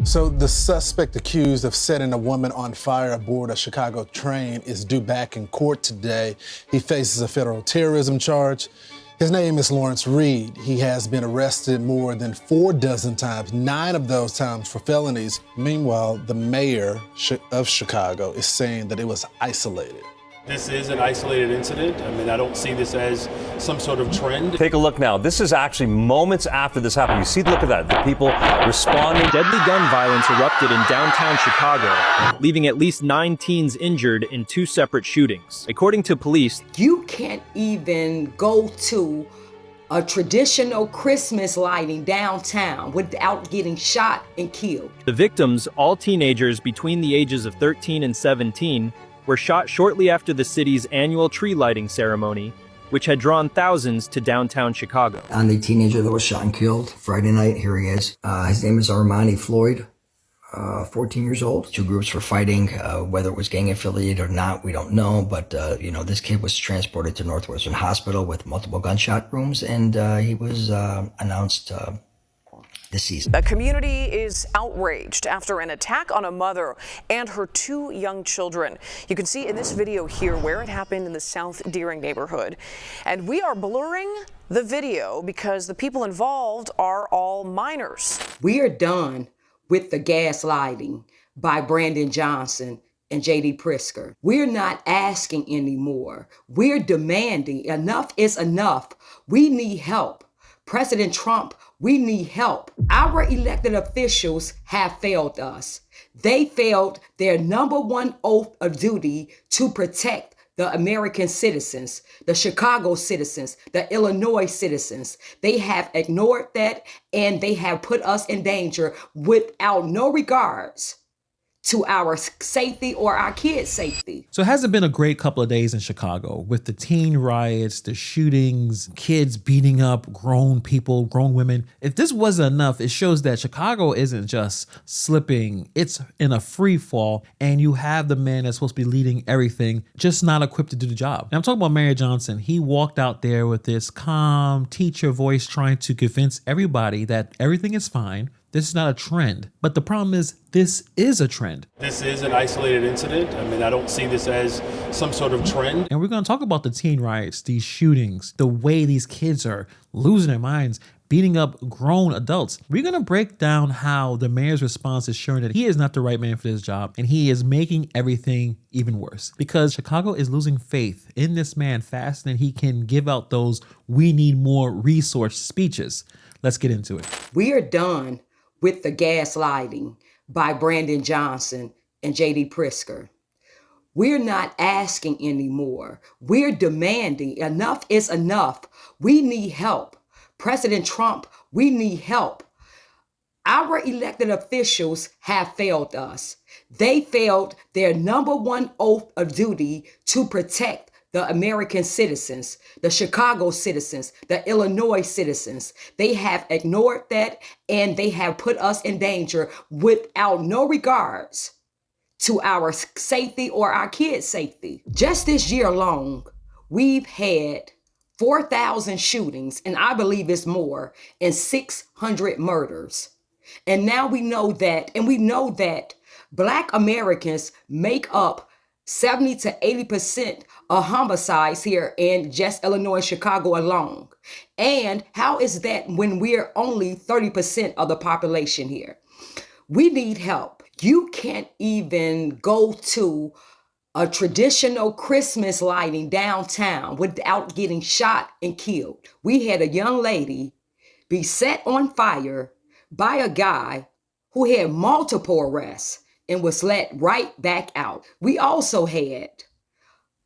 So the suspect accused of setting a woman on fire aboard a Chicago train is due back in court today. He faces a federal terrorism charge. His name is Lawrence Reed. He has been arrested more than 4 times, 9 of those times for felonies. Meanwhile, the mayor of Chicago is saying that it was isolated. This is an isolated incident. I mean, I don't see this as some sort of trend. Take a look now. This is actually moments after this happened. You see, look at that. The people responding. Deadly gun violence erupted in downtown Chicago, leaving at least 9 teens injured in 2 separate shootings. According to police, you can't even go to a traditional Christmas lighting downtown without getting shot and killed. The victims, all teenagers between the ages of 13 and 17, were shot shortly after the city's annual tree lighting ceremony, which had drawn thousands to downtown Chicago. And the teenager that was shot and killed Friday night, here he is. His name is Armani Floyd, 14 years old. 2 groups were fighting, whether it was gang affiliated or not, we don't know. But, this kid was transported to Northwestern Hospital with multiple gunshot wounds, and he was announced deceased. The community is outraged after an attack on a mother and her 2 young children. You can see in this video here where it happened in the South Deering neighborhood. And we are blurring the video because the people involved are all minors. We are done with the gaslighting by Brandon Johnson and J.D. Prisker. We're not asking anymore. We're demanding. Enough is enough. We need help. President Trump, we need help. Our elected officials have failed us. They failed their #1 oath of duty to protect the American citizens, the Chicago citizens, the Illinois citizens. They have ignored that, and they have put us in danger without no regards to our safety or our kids' safety. So it hasn't been a great couple of days in Chicago with the teen riots, the shootings, kids beating up grown people, grown women. If this wasn't enough, it shows that Chicago isn't just slipping, it's in a free fall, and you have the man that's supposed to be leading everything, just not equipped to do the job. And I'm talking about Mayor Johnson. He walked out there with this calm teacher voice trying to convince everybody that everything is fine. This is not a trend. But the problem is, this is a trend. This is an isolated incident. I mean, I don't see this as some sort of trend. And we're going to talk about the teen riots, these shootings, the way these kids are losing their minds, beating up grown adults. We're going to break down how the mayor's response is showing that he is not the right man for this job, and he is making everything even worse. Because Chicago is losing faith in this man faster than he can give out those "we need more resource" speeches. Let's get into it. We are done with the gaslighting by Brandon Johnson and J.D. Prisker. We're not asking anymore. We're demanding. Enough is enough. We need help. President Trump, we need help. Our elected officials have failed us. They failed their #1 oath of duty to protect the American citizens, the Chicago citizens, the Illinois citizens. They have ignored that, and they have put us in danger without no regards to our safety or our kids' safety. Just this year alone, we've had 4,000 shootings, and I believe it's more, and 600 murders. And now we know that Black Americans make up 70 to 80% of homicides here in just Illinois, Chicago alone. And how is that when we're only 30% of the population here? We need help. You can't even go to a traditional Christmas lighting downtown without getting shot and killed. We had a young lady be set on fire by a guy who had multiple arrests and was let right back out. We also had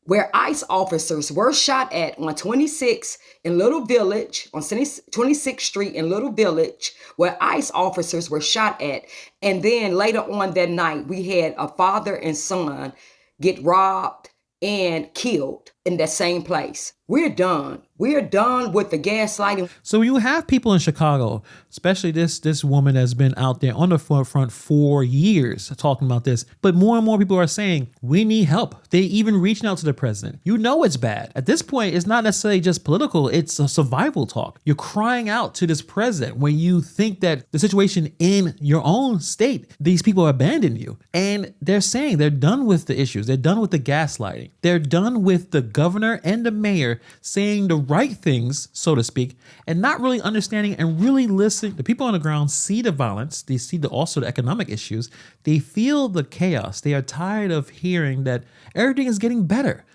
where ICE officers were shot at on 26th in Little Village, on 26th Street in Little Village, where ICE officers were shot at. And then later on that night, we had a father and son get robbed and killed in that same place. We're done. We're done with the gaslighting. So you have people in Chicago, especially this woman that's been out there on the forefront for years talking about this. But more and more people are saying, we need help. They even reaching out to the president. You know it's bad. At this point, it's not necessarily just political. It's a survival talk. You're crying out to this president when you think that the situation in your own state, these people abandon you. And they're saying they're done with the issues. They're done with the gaslighting. They're done with the governor and the mayor saying the right things, so to speak, and not really understanding and really listening. The people on the ground see the violence. They see also the economic issues. They feel the chaos. They are tired of hearing that everything is getting better.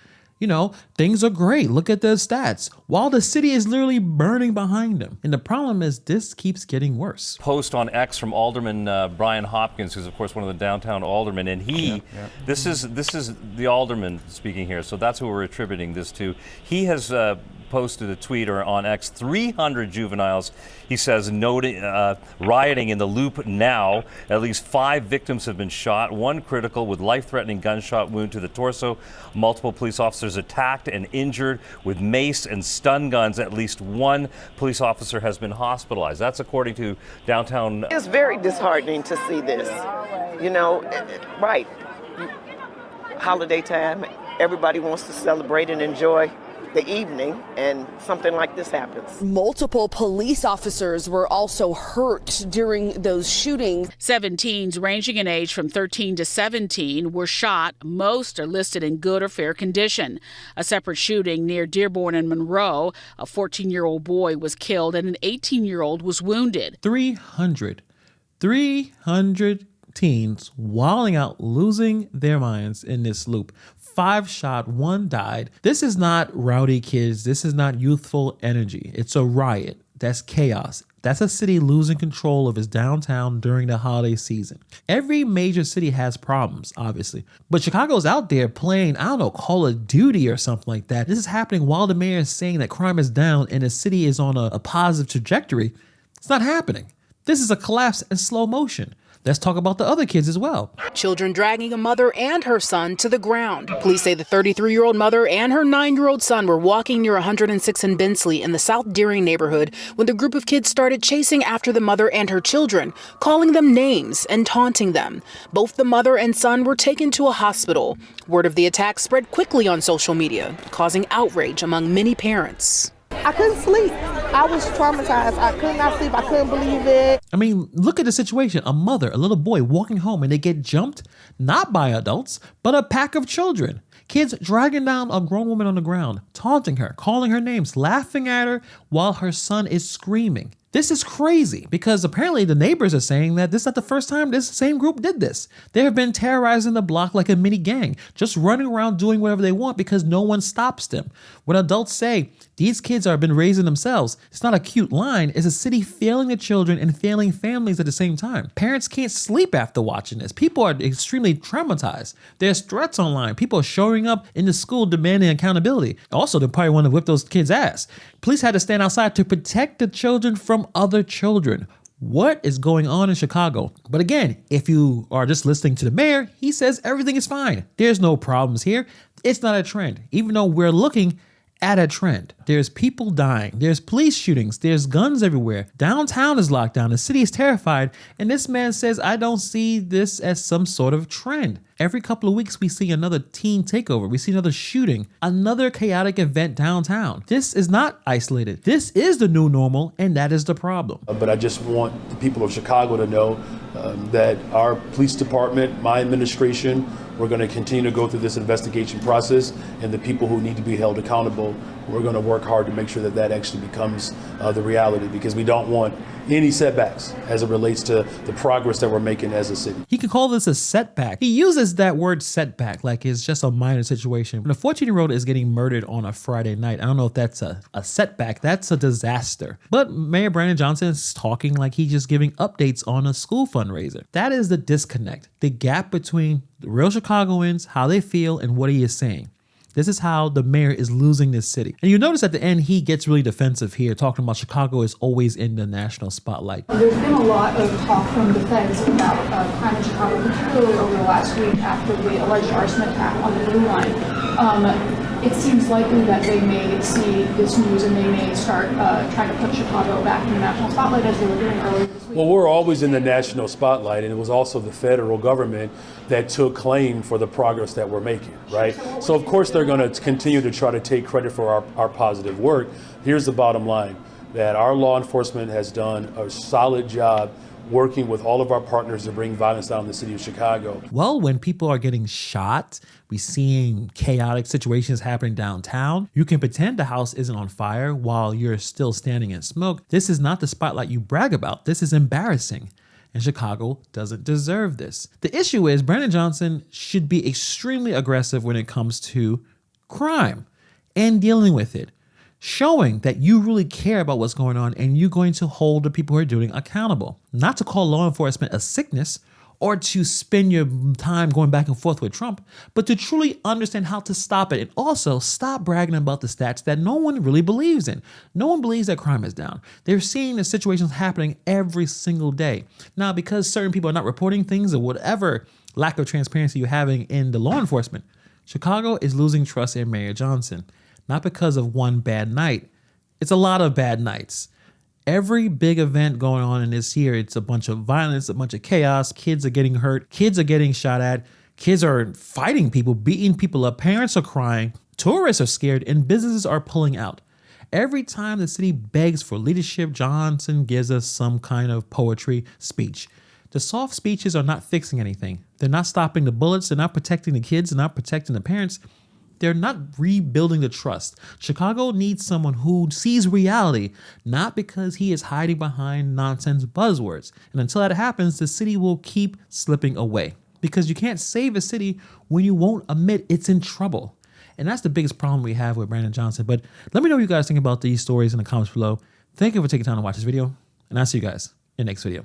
You know, things are great. Look at the stats. While the city is literally burning behind them. And the problem is this keeps getting worse. Post on X from Alderman Brian Hopkins, who's of course one of the downtown aldermen, and this is the alderman speaking here, so that's who we're attributing this to. He has posted a tweet on X, 300 juveniles, he says, rioting in the Loop now. At least 5 victims have been shot, 1 critical with life-threatening gunshot wound to the torso. Multiple police officers attacked and injured with mace and stun guns. At least 1 police officer has been hospitalized. That's according to downtown. It's very disheartening to see this. You know, right. Holiday time, everybody wants to celebrate and enjoy the evening, and something like this happens. Multiple police officers were also hurt during those shootings. 7 teens ranging in age from 13 to 17 were shot. Most are listed in good or fair condition. A separate shooting near Dearborn and Monroe, a 14-year-old boy was killed and an 18-year-old was wounded. 300 teens wilding out, losing their minds in this loop. 5 shot, 1 died. This is not rowdy kids. This is not youthful energy. It's a riot. That's chaos. That's a city losing control of its downtown during the holiday season. Every major city has problems, obviously. But Chicago's out there playing, I don't know, Call of Duty or something like that. This is happening while the mayor is saying that crime is down and the city is on a positive trajectory. It's not happening. This is a collapse in slow motion. Let's talk about the other kids as well. Children dragging a mother and her son to the ground. Police say the 33-year-old mother and her 9-year-old son were walking near 106 and Bensley in the South Deering neighborhood when the group of kids started chasing after the mother and her children, calling them names and taunting them. Both the mother and son were taken to a hospital. Word of the attack spread quickly on social media, causing outrage among many parents. I couldn't sleep. I was traumatized. I could not sleep. I couldn't believe it. I mean, look at the situation. A mother, a little boy walking home and they get jumped, not by adults, but a pack of children. Kids dragging down a grown woman on the ground, taunting her, calling her names, laughing at her while her son is screaming. This is crazy because apparently the neighbors are saying that this is not the first time this same group did this. They have been terrorizing the block like a mini gang, just running around doing whatever they want because no one stops them. When adults say these kids have been raising themselves, it's not a cute line. It's a city failing the children and failing families at the same time. Parents can't sleep after watching this. People are extremely traumatized. There's threats online. People are showing up in the school demanding accountability. Also, they probably want to whip those kids' ass. Police had to stand outside to protect the children from other children. What is going on in Chicago? But again, if you are just listening to the mayor, he says everything is fine. There's no problems here. It's not a trend, even though we're looking at a trend. There's people dying. There's police shootings. There's guns everywhere. Downtown is locked down. The city is terrified. And this man says, I don't see this as some sort of trend. Every couple of weeks, we see another teen takeover. We see another shooting, another chaotic event downtown. This is not isolated. This is the new normal, and that is the problem. But I just want the people of Chicago to know that our police department, my administration, we're going to continue to go through this investigation process, and the people who need to be held accountable, we're going to work hard to make sure that that actually becomes the reality, because we don't want any setbacks as it relates to the progress that we're making as a city. He can call this a setback. He uses that word setback like it's just a minor situation. When a 14-year-old is getting murdered on a Friday night, I don't know if that's a setback. That's a disaster. But Mayor Brandon Johnson is talking like he's just giving updates on a school fundraiser. That is the disconnect, the gap between the real Chicagoans, how they feel, and what he is saying. This is how the mayor is losing this city. And you notice at the end, he gets really defensive here, talking about Chicago is always in the national spotlight. There's been a lot of talk from the feds about crime in Chicago, particularly over the last week after the alleged arson attack on the Blue Line. it seems likely that they may see this news and they may start trying to put Chicago back in the national spotlight as they were doing earlier this week. Well, we're always in the national spotlight, and it was also the federal government that took claim for the progress that we're making, right? So of course they're going to continue to try to take credit for our positive work. Here's the bottom line, that our law enforcement has done a solid job working with all of our partners to bring violence down in the city of Chicago. Well, when people are getting shot, we seeing chaotic situations happening downtown. You can pretend the house isn't on fire while you're still standing in smoke. This is not the spotlight you brag about. This is embarrassing. And Chicago doesn't deserve this. The issue is Brandon Johnson should be extremely aggressive when it comes to crime and dealing with it, showing that you really care about what's going on and you're going to hold the people who are doing accountable. Not to call law enforcement a sickness or to spend your time going back and forth with Trump, but to truly understand how to stop it and also stop bragging about the stats that no one really believes in. No one believes that crime is down. They're seeing the situations happening every single day. Now, because certain people are not reporting things or whatever lack of transparency you're having in the law enforcement, Chicago is losing trust in Mayor Johnson. Not because of one bad night. It's a lot of bad nights. Every big event going on in this year, it's a bunch of violence, a bunch of chaos. Kids are getting hurt. Kids are getting shot at. Kids are fighting people, beating people up. Parents are crying. Tourists are scared and businesses are pulling out. Every time the city begs for leadership, Johnson gives us some kind of poetry speech. The soft speeches are not fixing anything. They're not stopping the bullets. They're not protecting the kids. They're not protecting the parents. They're not rebuilding the trust. Chicago needs someone who sees reality, not because he is hiding behind nonsense buzzwords. And until that happens, the city will keep slipping away because you can't save a city when you won't admit it's in trouble. And that's the biggest problem we have with Brandon Johnson. But let me know what you guys think about these stories in the comments below. Thank you for taking time to watch this video, and I'll see you guys in the next video.